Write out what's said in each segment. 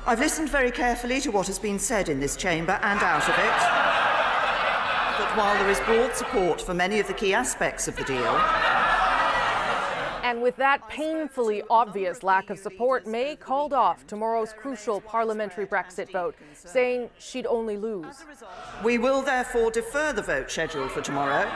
I've listened very carefully to what has been said in this chamber and out of it. That while there is broad support for many of the key aspects of the deal, and with that painfully obvious lack of support, May called off tomorrow's crucial parliamentary Brexit vote, saying she'd only lose. We will therefore defer the vote scheduled for tomorrow.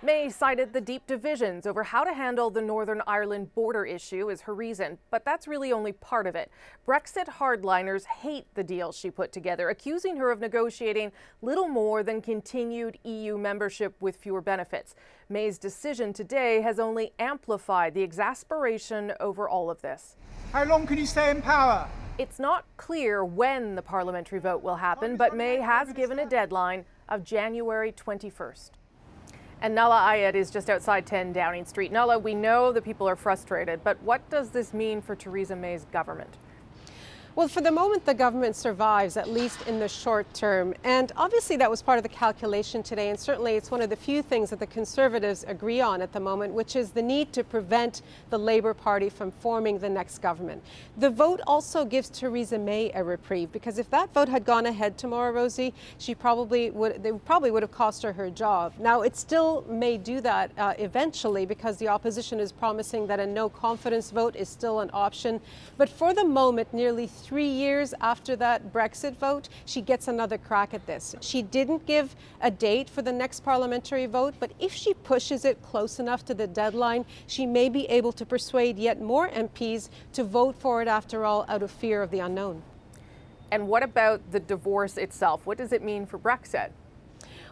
May cited the deep divisions over how to handle the Northern Ireland border issue as her reason, but that's really only part of it. Brexit hardliners hate the deal she put together, accusing her of negotiating little more than continued EU membership with fewer benefits. May's decision today has only amplified the exasperation over all of this. How long can you stay in power? It's not clear when the parliamentary vote will happen, but May has given a deadline of January 21st. And Nala Ayed is just outside 10 Downing Street. Nala, we know that people are frustrated, but what does this mean for Theresa May's government? Well, for the moment, the government survives, at least in the short term. And obviously that was part of the calculation today. And certainly it's one of the few things that the Conservatives agree on at the moment, which is the need to prevent the Labour Party from forming the next government. The vote also gives Theresa May a reprieve, because if that vote had gone ahead tomorrow, Rosie, they probably would have cost her job. Now, it still may do that eventually, because the opposition is promising that a no confidence vote is still an option. But for the moment, nearly 3 years after that Brexit vote, she gets another crack at this. She didn't give a date for the next parliamentary vote, but if she pushes it close enough to the deadline, she may be able to persuade yet more MPs to vote for it after all, out of fear of the unknown. And what about the divorce itself? What does it mean for Brexit?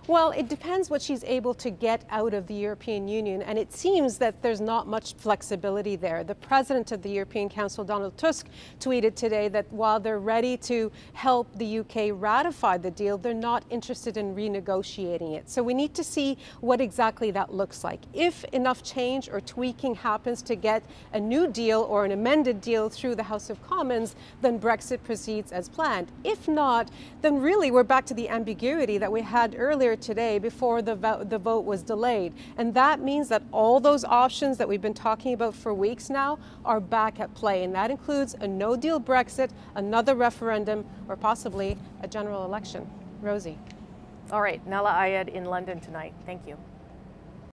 Well, it depends what she's able to get out of the European Union, and it seems that there's not much flexibility there. The president of the European Council, Donald Tusk, tweeted today that while they're ready to help the UK ratify the deal, they're not interested in renegotiating it. So we need to see what exactly that looks like. If enough change or tweaking happens to get a new deal or an amended deal through the House of Commons, then Brexit proceeds as planned. If not, then really we're back to the ambiguity that we had earlier today before the vote was delayed. And that means that all those options that we've been talking about for weeks now are back at play. And that includes a no-deal Brexit, another referendum, or possibly a general election. Rosie. All right, Nala Ayed in London tonight. Thank you.